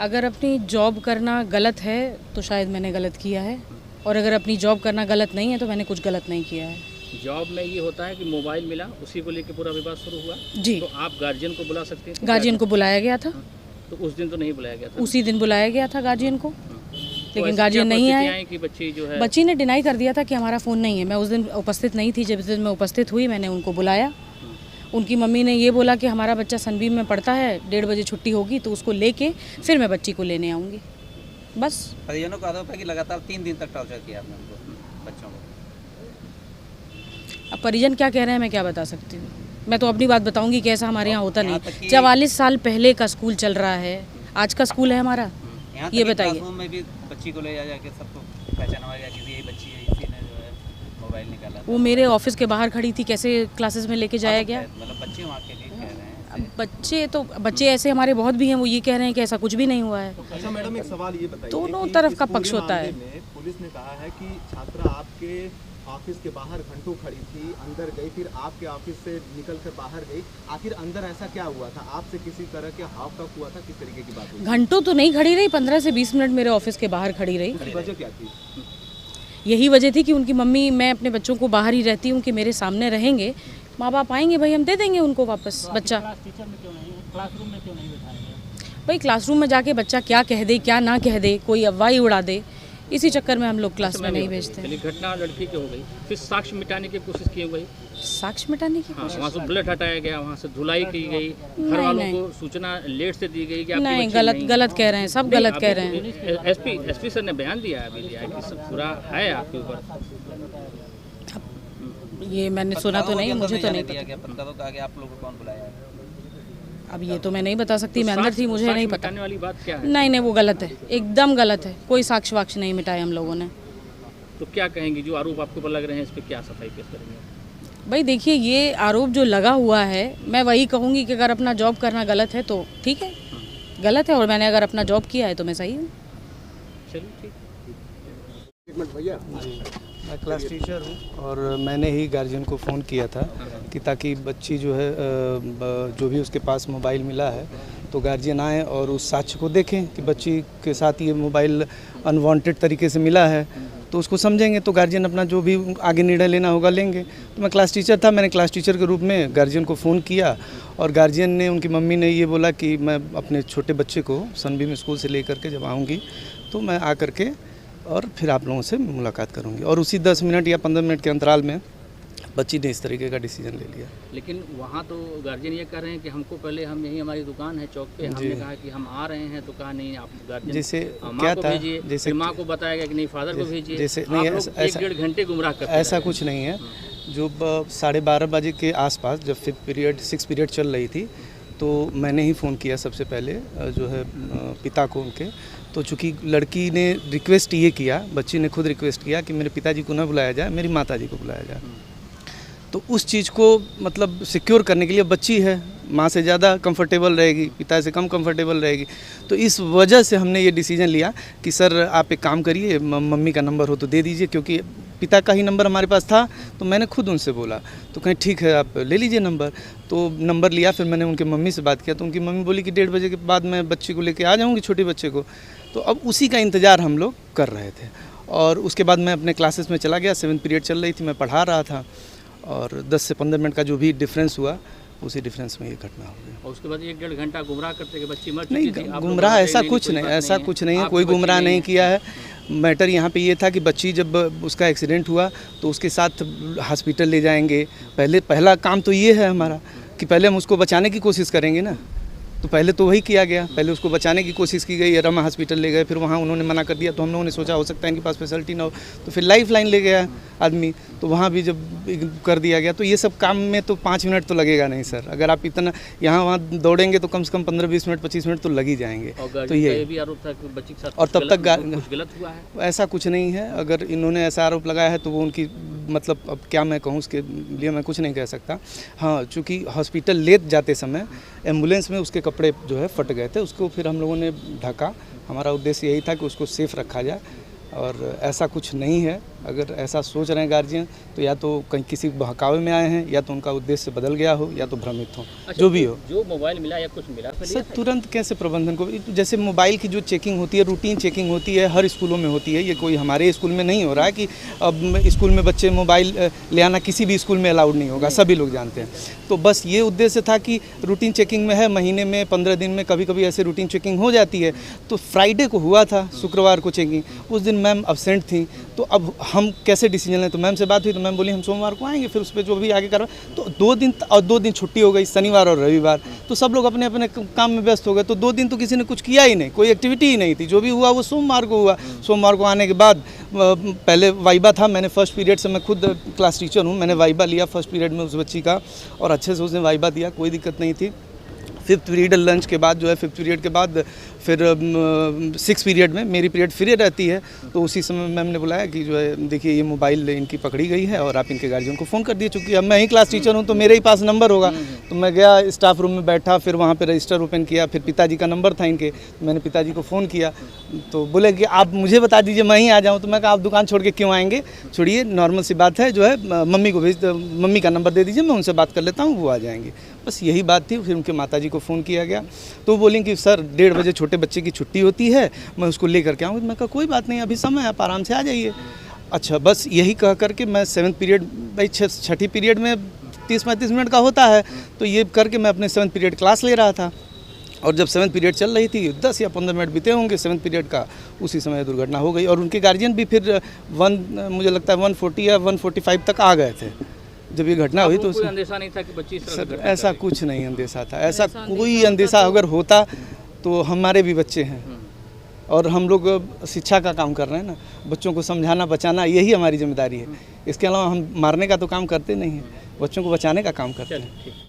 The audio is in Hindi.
अगर अपनी जॉब करना गलत है तो शायद मैंने गलत किया है, और अगर अपनी जॉब करना गलत नहीं है तो मैंने कुछ गलत नहीं किया है। जॉब में ये होता है कि मोबाइल मिला, उसी को लेकर पूरा विवाद शुरू हुआ। जी, तो आप गार्जियन को बुला सकते हैं? गार्जियन को बुलाया गया था। तो उस दिन तो नहीं बुलाया गया था? उसी दिन बुलाया गया था गार्जियन को, तो लेकिन गार्जियन नहीं आए। कि बच्ची जो है, बच्ची ने डिनाई कर दिया था कि हमारा फ़ोन नहीं है। मैं उस दिन उपस्थित नहीं थी, जब इस दिन मैं उपस्थित हुई मैंने उनको बुलाया। उनकी मम्मी ने ये बोला कि हमारा बच्चा सनबीम में पढ़ता है, 1:30 बजे छुट्टी होगी तो उसको लेके फिर मैं बच्ची को लेने आऊँगी। बस परिजनों का आरोप है कि लगातार 3 दिन तक टॉर्चर किया आपने उनको, बच्चों को। अब परिजन क्या कह रहे हैं मैं क्या बता सकती हूँ। मैं तो अपनी बात बताऊँगी कि ऐसा हमारे यहाँ होता यहाँ नहीं। तक कि 44 साल पहले का स्कूल चल रहा है, आज का स्कूल है हमारा। यहाँ ये तक कि बताइए। क्लासरूम में भी बच्ची को ले जा के सबको पहचाना गया कि यही बच्ची है, इसी ने जो है मोबाइल निकाला। वो मेरे ऑफिस के बाहर खड़ी थी, कैसे क्लासेस में लेके जाया गया? मतलब बच्चे वहाँ के लिए कह रहे हैं। अब बच्चे ऐसे हमारे बहुत भी हैं, वो ये कह रहे हैं कि ऐसा कुछ भी नहीं हुआ है। अच्छा मैडम, एक सवाल ये बताइए, दोनों कि तरफ का इस पूरे पक्ष होता है। मामले में पुलिस ने कहा है कि छात्रा आपके ऑफिस के बाहर घंटों खड़ी थी, अंदर गई, फिर आपके ऑफिस से निकलकर बाहर गई। आखिर अंदर ऐसा क्या हुआ था? आपसे किसी तरह के हाव तक हुआ था? किस तरीके की बात हुई? घंटों तो नहीं खड़ी रही, 15 से 20 मिनट मेरे ऑफिस के बाहर खड़ी रही। उसकी वजह क्या थी? यही वजह थी कि उनकी मम्मी, मैं अपने बच्चों को बाहर ही रहती हूँ कि मेरे सामने रहेंगे, माँ बाप आएंगे भाई हम दे देंगे उनको वापस बच्चा। क्लासरूम में क्यों नहीं बिठाएंगे? भाई क्लासरूम में जाके बच्चा क्या कह दे क्या ना कह दे, कोई अफवाह उड़ा दे, इसी चक्कर में हम लोग क्लास में नहीं भेजते। चलिए, घटना लड़की की हो गई, फिर साक्ष्य मिटाने की कोशिश की गई। साक्ष्य मिटाने की हाँ, वहाँ से ब्लड हटाया गया, वहाँ से धुलाई की गई, घर वालों को सूचना लेट से दी गई कि आपकी नहीं, बच्ची नहीं। गलत कह रहे हैं, सब गलत कह रहे हैं। एसपी सर ने बयान दिया है, अभी दिया है कि सब पूरा है आपके ऊपर। ये मैंने सुना तो नहीं, मुझे तो नहीं दिया पता। गया, पता तो कहा कि आप लोगों को कौन बुलाया है। अब ये तो मैं नहीं बता सकती, मैं अंदर थी, मुझे नहीं पता। मिटाने वाली बात क्या है? नहीं, वो गलत है, एकदम गलत है। कोई साक्ष्य वाक्ष्य नहीं मिटाए हम लोगों ने। तो क्या कहेंगे, जो आरोप आपके ऊपर लग रहे हैं इस पर क्या सफाई पेश करेंगे? भाई देखिए, ये आरोप जो लगा हुआ है, मैं वही कहूँगी कि अगर अपना जॉब करना गलत है तो ठीक है, गलत है, और मैंने अगर अपना जॉब किया है तो मैं सही हूँ। चलिए ठीक। एक मिनट भैया, मैं क्लास टीचर हूँ और मैंने ही गार्जियन को फ़ोन किया था कि ताकि बच्ची जो है जो भी उसके पास मोबाइल मिला है तो गार्जियन आए और उस साक्ष्य को देखें कि बच्ची के साथ ये मोबाइल अनवांटेड तरीके से मिला है, तो उसको समझेंगे तो गार्जियन अपना जो भी आगे निर्णय लेना होगा लेंगे। तो मैं क्लास टीचर था, मैंने क्लास टीचर के रूप में गार्जियन को फ़ोन किया और गार्जियन ने, उनकी मम्मी ने ये बोला कि मैं अपने छोटे बच्चे को सनबीम स्कूल से लेकर के जब आऊँगी तो मैं आकर के और फिर आप लोगों से मुलाकात करूंगी। और उसी 10 मिनट या 15 मिनट के अंतराल में बच्ची ने इस तरीके का डिसीजन ले लिया। लेकिन वहाँ तो गार्जियन ये कह रहे हैं कि हमको पहले, हम यहीं हमारी दुकान है चौक पे, हमने कहा कि हम आ रहे हैं, तो कहा नहीं आप गार्जियन जैसे क्या था, जैसे माँ को बताया गया कि नहीं फादर को भेजिए। जैसे नहीं, आप लोग 1-1.5 घंटे गुमराह करते हैं। ऐसा कुछ नहीं है। जो 12:30 बजे के आसपास जब 6 पीरियड चल रही थी तो मैंने ही फ़ोन किया सबसे पहले जो है पिता को उनके। तो चूँकि लड़की ने रिक्वेस्ट ये किया, बच्ची ने खुद रिक्वेस्ट किया कि मेरे पिताजी को ना बुलाया जाए, मेरी माताजी को बुलाया जाए। तो उस चीज़ को मतलब सिक्योर करने के लिए, बच्ची है माँ से ज़्यादा कंफर्टेबल रहेगी, पिता से कम कंफर्टेबल रहेगी, तो इस वजह से हमने ये डिसीजन लिया कि सर आप एक काम करिए, मम्मी का नंबर हो तो दे दीजिए, क्योंकि पिता का ही नंबर हमारे पास था। तो मैंने खुद उनसे बोला, तो कहीं ठीक है आप ले लीजिए नंबर। तो नंबर लिया, फिर मैंने उनके मम्मी से बात किया, तो उनकी मम्मी बोली कि 1:30 बजे के बाद मैं बच्ची को लेके आ जाऊँगी, छोटे बच्चे को। तो अब उसी का इंतज़ार हम लोग कर रहे थे और उसके बाद मैं अपने क्लासेस में चला गया। 7th पीरियड चल रही थी, मैं पढ़ा रहा था और 10 से 15 मिनट का जो भी डिफरेंस हुआ, उसी डिफरेंस में ये घटना हो गई। और उसके बाद 1-1.5 घंटा गुमराह करते कि बच्ची मर नहीं, चुकी थी। गुमराह ऐसा कुछ नहीं, ऐसा कुछ नहीं है, कोई गुमराह नहीं किया है। मैटर यहाँ पे ये था कि बच्ची जब उसका एक्सीडेंट हुआ तो उसके साथ हॉस्पिटल ले जाएंगे। पहला काम तो ये है हमारा कि पहले हम उसको बचाने की कोशिश करेंगे ना, तो पहले तो वही किया गया, पहले उसको बचाने की कोशिश की गई। रमा हॉस्पिटल ले गए, फिर वहाँ उन्होंने मना कर दिया, तो हम लोगों ने सोचा हो सकता है इनके पास फैसिलिटी ना हो, तो फिर लाइफ लाइन ले गया आदमी, तो वहाँ भी जब कर दिया गया। तो ये सब काम में तो 5 मिनट तो लगेगा नहीं सर, अगर आप इतना यहाँ वहाँ दौड़ेंगे तो कम से कम 15-20 मिनट 25 मिनट तो लग ही जाएंगे। तो ये भी आरोप था कि बच्ची के साथ और तब तक कुछ गलत हुआ है? ऐसा कुछ नहीं है। अगर इन्होंने ऐसा आरोप लगाया है तो वो उनकी, मतलब अब क्या मैं कहूँ, उसके लिए मैं कुछ नहीं कह सकता। हाँ, चूँकि हॉस्पिटल ले जाते समय एम्बुलेंस में उसके कपड़े जो है फट गए थे, उसको फिर हम लोगों ने ढका। हमारा उद्देश्य यही था कि उसको सेफ रखा जाए और ऐसा कुछ नहीं है। अगर ऐसा सोच रहे हैं गार्जियन तो या तो कहीं किसी बहकावे में आए हैं, या तो उनका उद्देश्य बदल गया हो, या तो भ्रमित हो, जो भी हो। जो मोबाइल मिला या कुछ मिला सर तुरंत कैसे प्रबंधन को, जैसे मोबाइल की जो चेकिंग होती है, रूटीन चेकिंग होती है, हर स्कूलों में होती है। ये कोई हमारे स्कूल में नहीं हो रहा है कि अब स्कूल में बच्चे मोबाइल ले आना किसी भी स्कूल में अलाउड नहीं होगा, सभी लोग जानते हैं। तो बस ये उद्देश्य था कि रूटीन चेकिंग में है, महीने में 15 दिन में कभी कभी ऐसे रूटीन चेकिंग हो जाती है। तो फ्राइडे को हुआ था, शुक्रवार को चेकिंग, उस दिन मैम अब्सेंट थी। तो अब हम कैसे डिसीजन लें, तो मैम से बात हुई तो मैम बोली हम सोमवार को आएंगे, फिर उस पर जो भी आगे करवा। तो 2 दिन छुट्टी हो गई, शनिवार और रविवार, तो सब लोग अपने अपने काम में व्यस्त हो गए। तो 2 दिन तो किसी ने कुछ किया ही नहीं, कोई एक्टिविटी ही नहीं थी। जो भी हुआ वो सोमवार को हुआ। सोमवार को आने के बाद पहले वाइबा था, मैंने फर्स्ट पीरियड से, मैं खुद क्लास टीचर हूँ, मैंने वाइबा लिया फर्स्ट पीरियड में उस बच्ची का, और अच्छे से उसने वाइबा दिया, कोई दिक्कत नहीं थी। 5th पीरियड लंच के बाद जो है, 5th पीरियड के बाद फिर 6th पीरियड में मेरी पीरियड फ्री रहती है। तो उसी समय मैम ने बुलाया कि जो है देखिए ये मोबाइल इनकी पकड़ी गई है और आप इनके गार्जियन को फ़ोन कर दिए। चूँकि अब मैं ही क्लास टीचर हूँ तो मेरे ही पास नंबर होगा। तो मैं गया स्टाफ रूम में बैठा, फिर वहाँ पे रजिस्टर ओपन किया, फिर पिताजी का नंबर था इनके, मैंने पिताजी को फ़ोन किया। तो बोले कि आप मुझे बता दीजिए, मैं ही आ जाऊँ। तो मैं कहा आप दुकान छोड़ के क्यों आएँगे, छोड़िए, नॉर्मल सी बात है, जो है मम्मी को भेज, मम्मी का नंबर दे दीजिए, मैं उनसे बात कर लेता हूँ, वो आ जाएंगे। बस यही बात थी। फिर उनके माताजी को फ़ोन किया गया, तो बोलें कि सर 1:30 बजे छोटे बच्चे की छुट्टी होती है, मैं उसको लेकर के आऊँगी। मैं कहा कोई बात नहीं, अभी समय है, आप आराम से आ जाइए। अच्छा, बस यही कह करके मैं 7th पीरियड, भाई 6ठी पीरियड में 30-35 मिनट का होता है, तो ये करके मैं अपने 7th पीरियड क्लास ले रहा था। और जब 7th पीरियड चल रही थी, 10 या 15 मिनट बीते होंगे 7th पीरियड का, उसी समय दुर्घटना हो गई। और उनके गार्जियन भी फिर मुझे लगता है 140 या 145 तक आ गए थे जब ये घटना हुई। तो कोई अंदेशा नहीं था कि बच्ची सर ऐसा कुछ नहीं अंदेशा था, ऐसा कोई अंदेशा अगर होता तो हमारे भी बच्चे हैं और हम लोग शिक्षा का काम कर रहे हैं ना, बच्चों को समझाना बचाना यही हमारी जिम्मेदारी है। इसके अलावा हम मारने का तो काम करते नहीं हैं, बच्चों को बचाने का काम करते हैं।